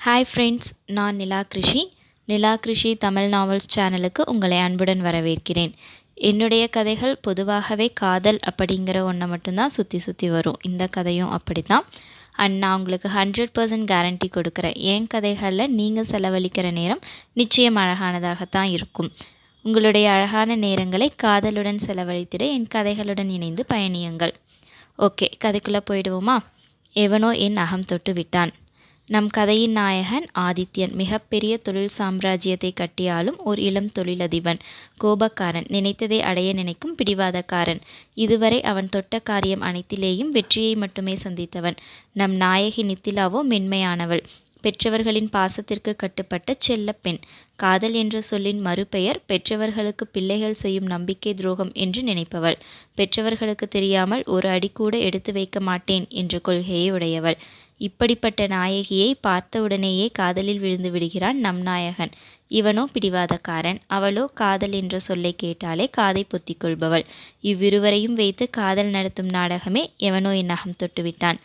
Hi friends, நான் நிலா கிருஷி. நிலா Krishi Tamil novels சேனலுக்கு உங்களை அன்புடன் வரவேற்கிறேன். என்னுடைய கதைகள் பொதுவாகவே காதல் அப்படிங்கிற ஒன்றை மட்டும்தான் சுற்றி சுற்றி வரும். இந்த கதையும் அப்படி தான். அண்ட் நான் உங்களுக்கு 100% கேரண்டி கொடுக்குறேன். என் கதைகளில் நீங்கள் செலவழிக்கிற நேரம் நிச்சயம் அழகானதாகத்தான் இருக்கும். உங்களுடைய அழகான நேரங்களை காதலுடன் செலவழித்திட என் கதைகளுடன் இணைந்து பயணியுங்கள். ஓகே, கதைக்குள்ளே போயிடுவோமா? எவனோ என் அகம் தொட்டு விட்டான். நம் கதையின் நாயகன் ஆதித்யன் மிகப்பெரிய தொழில் சாம்ராஜ்யத்தை கட்டியாலும் ஒரு இளம் தொழிலதிபன், கோபக்காரன், நினைத்ததை அடைய நினைக்கும் பிடிவாதக்காரன். இதுவரை அவன் தொட்ட காரியம் அனைத்திலேயும் வெற்றியை மட்டுமே சந்தித்தவன். நம் நாயகி நித்திலாவோ மென்மையானவள், பெற்றவர்களின் பாசத்திற்கு கட்டுப்பட்ட செல்ல பெண். காதல் என்ற சொல்லின் மறுபெயர் பெற்றவர்களுக்கு பிள்ளைகள் செய்யும் நம்பிக்கை துரோகம் என்று நினைப்பவள். பெற்றவர்களுக்கு தெரியாமல் ஒரு அடி கூட எடுத்து வைக்க மாட்டேன் என்ற கொள்கையை உடையவள். இப்படிப்பட்ட நாயகியை பார்த்தவுடனேயே காதலில் விழுந்து விடுகிறான் நம் நாயகன். இவனோ பிடிவாதக்காரன், அவளோ காதல் என்ற சொல்லை கேட்டாலே காதை பொத்திக் கொள்பவள். இவ்விருவரையும் வைத்து காதல் நடத்தும் நாடகமே எவனோ என் அகம் தொட்டு விட்டான்.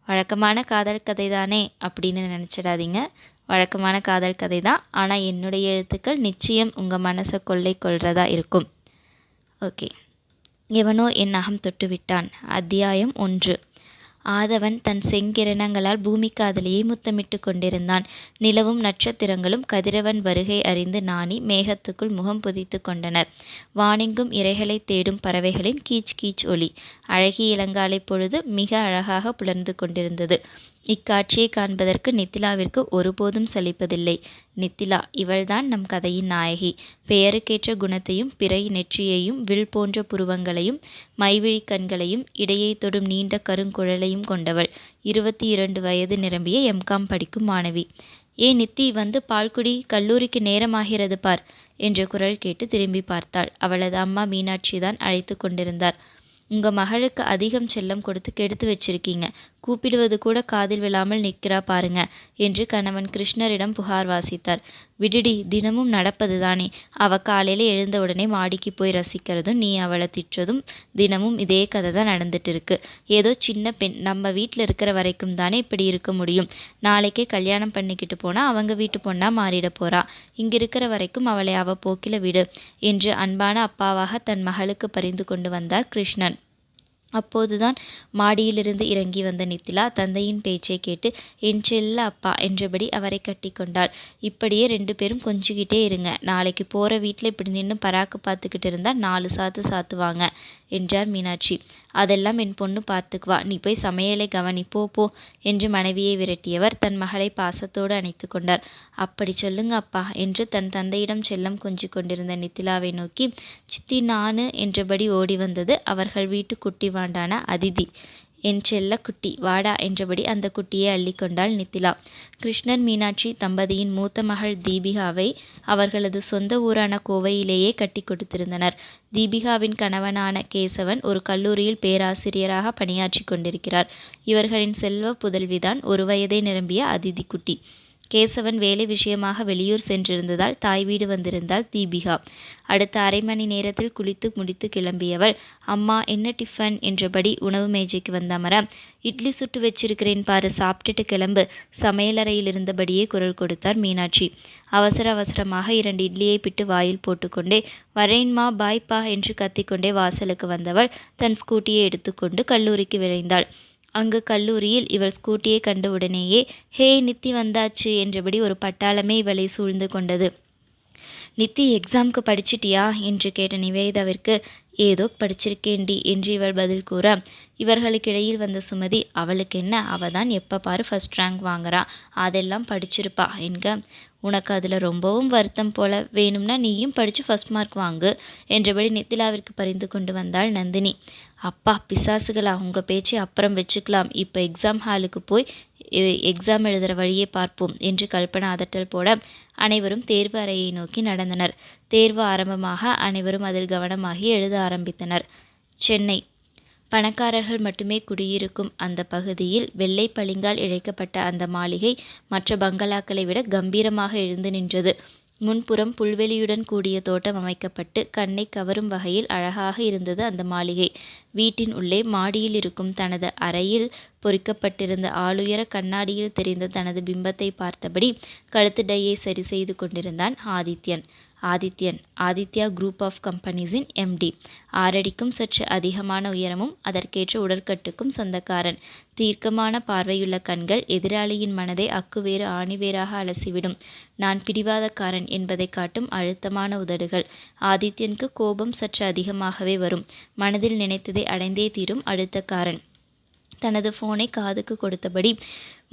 வழக்கமான காதல் கதை தானே அப்படின்னு நினச்சிடாதீங்க. வழக்கமான காதல் கதை தான், ஆனால் என்னுடைய எழுத்துக்கள் நிச்சயம் உங்கள் மனசை கொள்றதா இருக்கும். ஓகே, எவனோ என் அகம் தொட்டு விட்டான். அத்தியாயம் 1. ஆதவன் தன் செங்கிரணங்களால் பூமி காதலியை முத்தமிட்டு கொண்டிருந்தான். நிலவும் நட்சத்திரங்களும் கதிரவன் வருகை அறிந்து நாணி மேகத்துக்குள் முகம் புதைத்து கொண்டனர். வானெங்கும் இரைகளை தேடும் பறவைகளின் கீச் கீச் ஒலி. அழகிய இளங்காலை பொழுது மிக அழகாக புலர்ந்து கொண்டிருந்தது. இக்காட்சியை காண்பதற்கு நித்திலாவிற்கு ஒருபோதும் சலிப்பதில்லை. நித்திலா, இவள்தான் நம் கதையின் நாயகி. பெயருக்கேற்ற குணத்தையும் பிறை நெற்றியையும் வில் போன்ற புருவங்களையும் மைவிழி கண்களையும் இடையை தொடும் நீண்ட கருங்குழலையும் கொண்டவள். 22 வயது நிரம்பிய எம்காம் படிக்கும் மாணவி. ஏ நித்தி, வந்து பால்குடி, கல்லூரிக்கு நேரமாகிறது பார் என்ற குரல் கேட்டு திரும்பி பார்த்தாள். அவளது அம்மா மீனாட்சி தான் அழைத்து கொண்டிருந்தார். உங்க மகளுக்கு அதிகம் செல்லம் கொடுத்து கெடுத்து வச்சிருக்கீங்க, கூப்பிடுவது கூட காதில் விழாமல் நிற்கிறா பாருங்க என்று கணவன் கிருஷ்ணரிடம் புகார் வாசித்தார். விடுடி, தினமும் நடப்பது தானே. அவ காலையில் எழுந்தவுடனே மாடிக்கு போய் ரசிக்கிறதும் நீ அவளை திட்டுறதும் தினமும் இதே கதை தான் நடந்துட்டு இருக்கு. ஏதோ சின்ன பெண், நம்ம வீட்டில் இருக்கிற வரைக்கும் தானே இப்படி இருக்க முடியும். நாளைக்கே கல்யாணம் பண்ணிக்கிட்டு போனால் அவங்க வீட்டு பொண்ணா மாறிட போறா. இங்க இருக்கிற வரைக்கும் அவளை அவ போக்கில விடு என்று அன்பான அப்பாவாக தன் மகளுக்கு பரிந்து கொண்டு வந்தார் கிருஷ்ணன். அப்போதுதான் மாடியிலிருந்து இறங்கி வந்த நித்திலா தந்தையின் பேச்சை கேட்டு என் செல்ல அப்பா என்றபடி அவரை கட்டி கொண்டாள். இப்படியே 2 பேரும் கொஞ்சிக்கிட்டே இருங்க. நாளைக்கு போகிற வீட்டில் இப்படி நின்று பராக்கு பார்த்துக்கிட்டு இருந்தால் 4 சாத்து சாத்துவாங்க என்றார் மீனாட்சி. அதெல்லாம் என் பொண்ணு பார்த்துக்குவா, நீ போய் சமையலை கவனி, போ என்று மனைவியை விரட்டியவர் தன் மகளை பாசத்தோடு அணைத்து கொண்டார். அப்படி சொல்லுங்க அப்பா என்று தன் தந்தையிடம் செல்லம் கொஞ்சி கொண்டிருந்த நித்திலாவை நோக்கி சித்தி நானு என்றபடி ஓடி வந்தது அவர்கள் வீட்டு குட்டி வாண்டான அதிதி. என் செல்ல குட்டி வாடா என்றபடி அந்த குட்டியை அள்ளி கொண்டாள் நித்திலா. கிருஷ்ணன் மீனாட்சி தம்பதியின் மூத்த மகள் தீபிகாவை அவர்களது சொந்த ஊரான கோவையிலேயே கட்டி கொடுத்திருந்தனர். தீபிகாவின் கணவனான கேசவன் ஒரு கல்லூரியில் பேராசிரியராக பணியாற்றி கொண்டிருக்கிறார். இவர்களின் செல்வ புதல்விதான் 1 வயதை நிரம்பிய அதிதி குட்டி. கேசவன் வேலை விஷயமாக வெளியூர் சென்றிருந்ததால் தாய் வீடு வந்திருந்தாள் தீபிகா. அடுத்த அரை மணி நேரத்தில் குளித்து முடித்து கிளம்பியவள், அம்மா என்ன டிஃபன் என்றபடி உணவு மேஜைக்கு வந்த அமர, இட்லி சுட்டு வச்சிருக்கிறேன் பாரு, சாப்பிட்டுட்டு கிளம்பு, சமையலறையில் இருந்தபடியே குரல் கொடுத்தார் மீனாட்சி. அவசரமாக 2 இட்லியை பிட்டு வாயில் போட்டுக்கொண்டே வரேன்மா பாய்ப்பா என்று கத்திக்கொண்டே வாசலுக்கு வந்தவள் தன் ஸ்கூட்டியை எடுத்துக்கொண்டு கல்லூரிக்கு விரைந்தாள். அங்கு கல்லூரியில் இவள் ஸ்கூட்டியை கண்டவுடனேயே ஹே நித்தி வந்தாச்சு என்றபடி ஒரு பட்டாளமே இவளை சூழ்ந்து கொண்டது. நித்தி, எக்ஸாம்க்கு படிச்சிட்டியா என்று கேட்ட நிவேதாவிற்கு ஏதோ படிச்சிருக்கேண்டி என்று இவள் பதில் கூற, இவர்களுக்கிடையில் வந்த சுமதி, அவளுக்கு என்ன, அவ தான் எப்போ பாரு ஃபர்ஸ்ட் ரேங்க் வாங்குறா, அதெல்லாம் படிச்சிருப்பா என்க. உனக்கு அதில் ரொம்பவும் வருத்தம் போல, வேணும்னா நீயும் படித்து ஃபர்ஸ்ட் மார்க் வாங்கு என்றபடி நித்திலாவிற்கு பரிந்து கொண்டு வந்தாள் நந்தினி. அப்பா பிசாசுகளா, உங்கள் பேச்சை அப்புறம் வச்சுக்கலாம், இப்போ எக்ஸாம் ஹாலுக்கு போய் எக்ஸாம் எழுதுகிற வழியை பார்ப்போம் என்று கல்பனா அதட்டல் போட அனைவரும் தேர்வு அறையை நோக்கி நடந்தனர். தேர்வு ஆரம்பமாக அனைவரும் அதில் கவனமாகி எழுத ஆரம்பித்தனர். சென்னை. பணக்காரர்கள் மட்டுமே குடியிருக்கும் அந்த பகுதியில் வெள்ளை பளிங்கால் இழைக்கப்பட்ட அந்த மாளிகை மற்ற பங்களாக்களை விட கம்பீரமாக எழுந்து நின்றது. முன்புறம் புல்வெளியுடன் கூடிய தோட்டம் அமைக்கப்பட்டு கண்ணை கவரும் வகையில் அழகாக இருந்தது அந்த மாளிகை. வீட்டின் உள்ளே மாடியில் இருக்கும் தனது அறையில் பொறிக்கப்பட்டிருந்த ஆளுயர கண்ணாடியில் தெரிந்த தனது பிம்பத்தை பார்த்தபடி கழுத்து டையை சரி செய்து கொண்டிருந்தான் ஆதித்யா குரூப் ஆஃப் கம்பெனிஸின் எம்டி. 6 அடிக்கும் சற்று அதிகமான உயரமும் அதற்கேற்ற உடற்கட்டுக்கும் சொந்தக்காரன். தீர்க்கமான பார்வையுள்ள கண்கள் எதிராளியின் மனதை அக்குவேறு ஆணிவேராக அலசிவிடும். நான் பிடிவாதக்காரன் என்பதை காட்டும் அழுத்தமான உதடுகள். ஆதித்யனுக்கு கோபம் சற்று அதிகமாகவே வரும். மனதில் நினைத்ததை அடைந்தே தீரும் அழுத்தக்காரன். தனது போனை காதுக்கு கொடுத்தபடி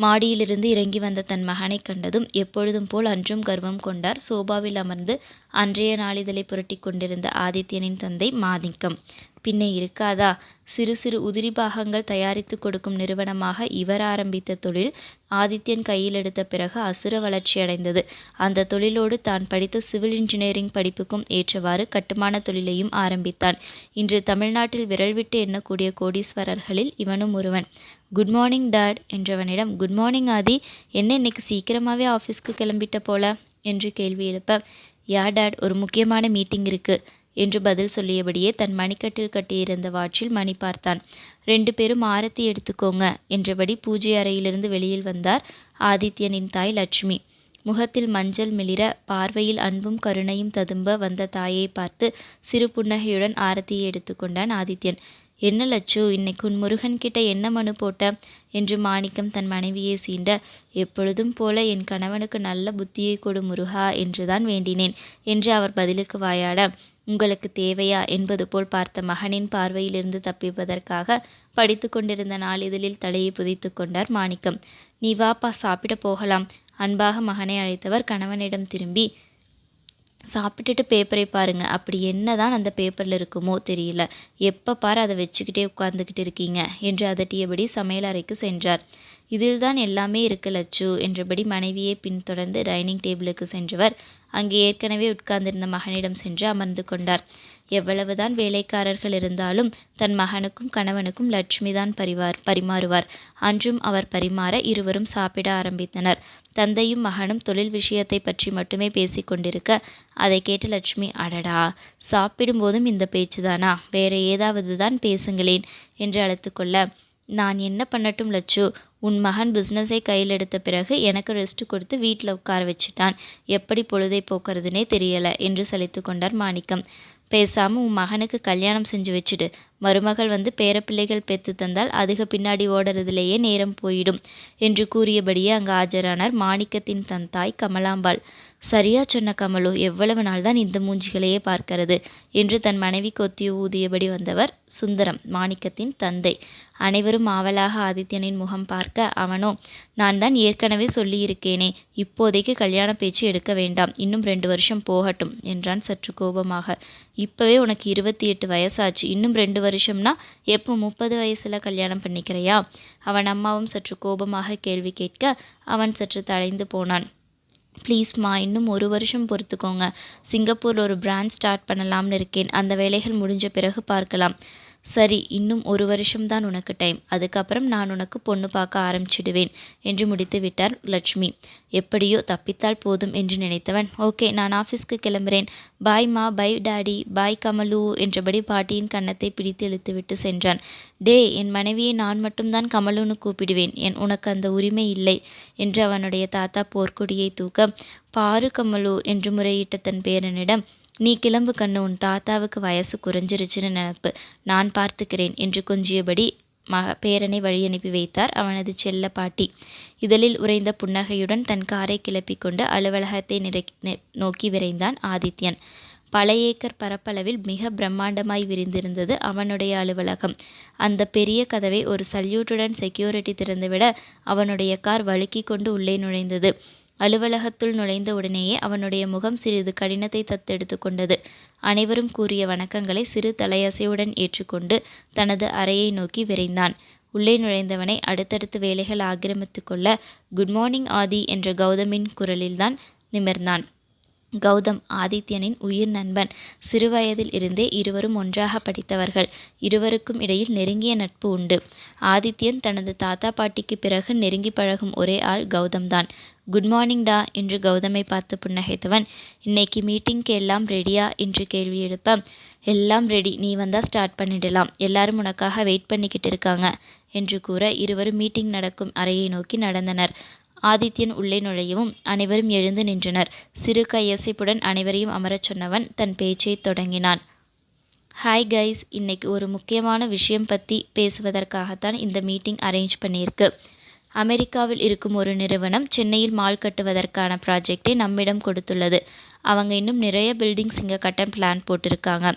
மாடியிலிருந்து இறங்கி வந்த தன் மகனை கண்டதும் எப்பொழுதும் போல் அன்றும் கர்வம் கொண்டார். சோபாவில் அமர்ந்து அன்றைய நாளிதழை புரட்டி கொண்டிருந்த ஆதித்யனின் தந்தை மாணிக்கம். பின்னே இருக்காதா? சிறு சிறு உதிரி பாகங்கள் தயாரித்து கொடுக்கும் நிறுவனமாக இவர் ஆரம்பித்த தொழில் ஆதித்யன் கையில் எடுத்த பிறகு அசுர வளர்ச்சி அடைந்தது. அந்த தொழிலோடு தான் படித்த சிவில் இன்ஜினியரிங் படிப்புக்கும் ஏற்றவாறு கட்டுமான தொழிலையும் ஆரம்பித்தான். இன்று தமிழ்நாட்டில் விரல் விட்டு எண்ணக்கூடிய கோடீஸ்வரர்களில் இவனும் ஒருவன். குட் மார்னிங் டாட் என்றவனிடம், குட் மார்னிங் ஆதி, என்ன இன்னைக்கு சீக்கிரமாகவே ஆஃபீஸ்க்கு கிளம்பிட்ட போல என்று கேள்வி எழுப்ப, யா டாட், ஒரு முக்கியமான மீட்டிங் இருக்கு என்று பதில் சொல்லியபடியே தன் மணிக்கட்டில் கட்டியிருந்த வாட்சில் மணி பார்த்தான். 2 பேரும் ஆரத்தி எடுத்துக்கோங்க என்றபடி பூஜை அறையிலிருந்து வெளியில் வந்தார் ஆதித்யனின் தாய் லட்சுமி. முகத்தில் மஞ்சள் மிளிர பார்வையில் அன்பும் கருணையும் ததும்ப வந்த தாயை பார்த்து சிறு புன்னகையுடன் ஆரத்தியை எடுத்துக்கொண்டான் ஆதித்யன். என்ன லட்சு, இன்னைக்கு உன் முருகன் கிட்ட என்ன மனு போட்ட என்று மாணிக்கம் தன் மனைவியை சீண்ட, எப்பொழுதும் போல என் கணவனுக்கு நல்ல புத்தியை கொடு முருகா என்றுதான் வேண்டினேன் என்று அவர் பதிலுக்கு வாயாட, உங்களுக்கு தேவையா என்பது போல் பார்த்த மகனின் பார்வையிலிருந்து தப்பிப்பதற்காக படித்து கொண்டிருந்த நாளிதழில் தலையை புதைத்து கொண்டார் மாணிக்கம். நீ வாப்பா, சாப்பிட போகலாம். அன்பாக மகனை அழைத்தவர் கணவனிடம் திரும்பி, சாப்பிட்டுட்டு பேப்பரை பாருங்க, அப்படி என்னதான் அந்த பேப்பரில் இருக்குமோ தெரியல, எப்போ பாரு அதை வச்சுக்கிட்டே உட்கார்ந்துக்கிட்டு இருக்கீங்க என்று அதட்டியபடி சமையல் அறைக்கு சென்றார். இதில்தான் எல்லாமே இருக்கு லட்சு என்றபடி மனைவியை பின்தொடர்ந்து டைனிங் டேபிளுக்கு சென்றவர் அங்கே ஏற்கனவே உட்கார்ந்திருந்த மகனிடம் சென்று அமர்ந்து கொண்டார். எவ்வளவுதான் வேலைக்காரர்கள் இருந்தாலும் தன் மகனுக்கும் கணவனுக்கும் லட்சுமி தான் பரிமாறுவார். அன்றும் அவர் பரிமாற இருவரும் சாப்பிட ஆரம்பித்தனர். தந்தையும் மகனும் தொழில் விஷயத்தை பற்றி மட்டுமே பேசி கொண்டிருக்க அதை கேட்ட லட்சுமி, அடடா, சாப்பிடும்போதும் இந்த பேச்சுதானா, வேற ஏதாவது தான் பேசுங்களேன் என்று அழைத்து கொள்ள, நான் என்ன பண்ணட்டும் லட்சு, உன் மகன் பிஸ்னஸை கையில் எடுத்த பிறகு எனக்கு ரெஸ்ட் கொடுத்து வீட்டில் உட்கார வச்சுட்டான், எப்படி பொழுதை போக்குறதுனே தெரியல என்று சலித்து கொண்டார் மாணிக்கம். பேசாமல் உன் மகனுக்கு கல்யாணம் செஞ்சு வச்சுடு, மருமகள் வந்து பேரப்பிள்ளைகள் பெற்று தந்தால் அதுக பின்னாடி ஓடுறதுலேயே நேரம் போயிடும் என்று கூறியபடியே அங்கு ஆஜரானார் மாணிக்கத்தின் தன் தாய் கமலாம்பாள். சரியா சொன்ன கமலு, எவ்வளவு நாள் தான் இந்த மூஞ்சிகளையே பார்க்கிறது என்று தன் மனைவி கொத்தி ஊதியபடி வந்தவர் சுந்தரம், மாணிக்கத்தின் தந்தை. அனைவரும் ஆவலாக ஆதித்யனின் முகம் பார்க்க, அவனோ, நான் தான் ஏற்கனவே சொல்லியிருக்கேனே, இப்போதைக்கு கல்யாண பேச்சு எடுக்க வேண்டாம், இன்னும் 2 வருஷம் போகட்டும் என்றான் சற்று கோபமாக. இப்பவே உனக்கு 28 வயசாச்சு, இன்னும் 2 வருஷம்னா எப்போ 30 வயசுல கல்யாணம் பண்ணிக்கிறையா? அவன் அம்மாவும் சற்று கோபமாக கேள்வி கேட்க அவன் சற்று தளைந்து போனான். ப்ளீஸ்மா, இன்னும் 1 வருஷம் பொறுத்துக்கோங்க, சிங்கப்பூரில் ஒரு பிரான்ச் ஸ்டார்ட் பண்ணலாம்னு இருக்கேன், அந்த வேலைகள் முடிஞ்ச பிறகு பார்க்கலாம். சரி, இன்னும் 1 வருஷம்தான் உனக்கு டைம், அதுக்கப்புறம் நான் உனக்கு பொண்ணு பார்க்க ஆரம்பிச்சிடுவேன் என்று முடித்து விட்டார் லட்சுமி. எப்படியோ தப்பித்தால் போதும் என்று நினைத்தவன், ஓகே, நான் ஆஃபீஸ்க்கு கிளம்புறேன், பாய் மா, பை டாடி, பாய் கமலு என்றபடி பாட்டியின் கன்னத்தை பிடித்து இழுத்துவிட்டு சென்றான். டே, என் மனைவியை நான் மட்டும்தான் கமலுன்னு கூப்பிடுவேன், உனக்கு அந்த உரிமை இல்லை என்று அவனுடைய தாத்தா போர்க்கொடியை தூக்க, பாரு கமலு என்று முறையிட்ட தன் பேரனிடம், நீ கிளம்பு கண்ணு, உன் தாத்தாவுக்கு வயசு குறைஞ்சிருச்சுன்னு நினப்பு, நான் பார்த்துக்கிறேன் என்று கொஞ்சியபடி பேரனை வழி அனுப்பி வைத்தார் அவனது செல்ல பாட்டி. இதழில் உறைந்த புன்னகையுடன் தன் காரை கிளப்பிக் கொண்டு அலுவலகத்தை நோக்கி விரைந்தான் ஆதித்யன். பல ஏக்கர் பரப்பளவில் மிக பிரம்மாண்டமாய் விரிந்திருந்தது அவனுடைய அலுவலகம். அந்த பெரிய கதவை ஒரு சல்யூட்டுடன் செக்யூரிட்டி திறந்துவிட அவனுடைய கார் வழுக்கி கொண்டு உள்ளே நுழைந்தது. அலுவலகத்துள் நுழைந்த உடனேயே அவனுடைய முகம் சிறிது கடினத்தை தத்தெடுத்து கொண்டது. அனைவரும் கூறிய வணக்கங்களை சிறு தலையசையுடன் ஏற்றுக்கொண்டு தனது அறையை நோக்கி விரைந்தான். உள்ளே நுழைந்தவனை அடுத்தடுத்து வேலைகள் ஆக்கிரமித்து கொள்ள, குட் மார்னிங் ஆதி என்ற கௌதமின் குரலில்தான் நிமிர்ந்தான். கௌதம் ஆதித்யனின் உயிர் நண்பன். சிறுவயதில் இருந்தே இருவரும் ஒன்றாக படித்தவர்கள். இருவருக்கும் இடையில் நெருங்கிய நட்பு உண்டு. ஆதித்யன் தனது தாத்தா பாட்டிக்கு பிறகு நெருங்கி பழகும் ஒரே ஆள் கௌதம்தான். குட் மார்னிங் டா என்று கௌதமை பார்த்து புன்னகைத்தவன், இன்னைக்கு மீட்டிங்க்கு எல்லாம் ரெடியா என்று கேள்வி எழுப்ப, எல்லாம் ரெடி, நீ வந்தா ஸ்டார்ட் பண்ணிடலாம், எல்லாரும் உனக்காக வெயிட் பண்ணிக்கிட்டு இருக்காங்க என்று கூற இருவரும் மீட்டிங் நடக்கும் அறையை நோக்கி நடந்தனர். ஆதித்யன் உள்ளே நுழையவும் அனைவரும் எழுந்து நின்றனர். சிறு கையசைப்புடன் அனைவரையும் அமரச் சொன்னவன் தன் பேச்சை தொடங்கினான். ஹாய் கைஸ், இன்னைக்கு ஒரு முக்கியமான விஷயம் பற்றி பேசுவதற்காகத்தான் இந்த மீட்டிங் அரேஞ்ச் பண்ணியிருக்கு. அமெரிக்காவில் இருக்கும் ஒரு நிறுவனம் சென்னையில் மால் கட்டுவதற்கான ப்ராஜெக்டை நம்மிடம் கொடுத்துள்ளது. அவங்க இன்னும் நிறைய பில்டிங்ஸ் இங்கே கட்ட பிளான் போட்டிருக்காங்க.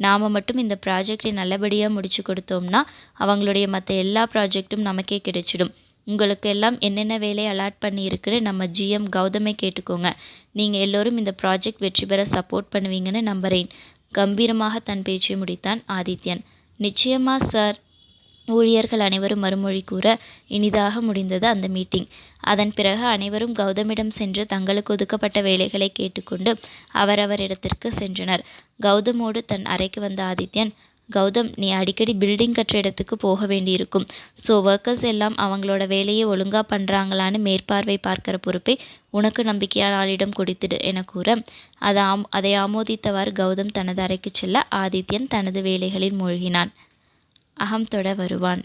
நாம் மட்டும் இந்த ப்ராஜெக்டை நல்லபடியாக முடிச்சு கொடுத்தோம்னா அவங்களுடைய மற்ற எல்லா ப்ராஜெக்டும் நமக்கே கிடைச்சிடும். உங்களுக்கு எல்லாம் என்னென்ன வேலை அலாட் பண்ணி இருக்குன்னு நம்ம ஜிஎம் கௌதமை கேட்டுக்கோங்க. நீங்கள் எல்லோரும் இந்த ப்ராஜெக்ட் வெற்றி பெற சப்போர்ட் பண்ணுவீங்கன்னு நம்புகிறேன். கம்பீரமாக தன் பேச்சை முடித்தான் ஆதித்யன். நிச்சயமா சார். ஊழியர்கள் அனைவரும் மறுமொழி கூற இனிதாக முடிந்தது அந்த மீட்டிங். அதன் பிறகு அனைவரும் கௌதமிடம் சென்று தங்களுக்கு ஒதுக்கப்பட்ட வேலைகளை கேட்டுக்கொண்டு அவரவர் இடத்திற்கு சென்றனர். கௌதமோடு தன் அறைக்கு வந்த ஆதித்யன், கௌதம், நீ அடிக்கடி பில்டிங் கட்டுற இடத்துக்கு போக வேண்டியிருக்கும். ஸோ ஒர்க்கர்ஸ் எல்லாம் அவங்களோட வேலையை ஒழுங்காக பண்ணுறாங்களான்னு மேற்பார்வை பார்க்கிற பொறுப்பை உனக்கு நம்பிக்கையான ஆளிடம் கொடுத்துடு என கூற அதை ஆமோதித்தவாறு கௌதம் தனது அறைக்கு செல்ல ஆதித்யன் தனது வேலைகளில் மூழ்கினான். அகம் தொட வருவான்.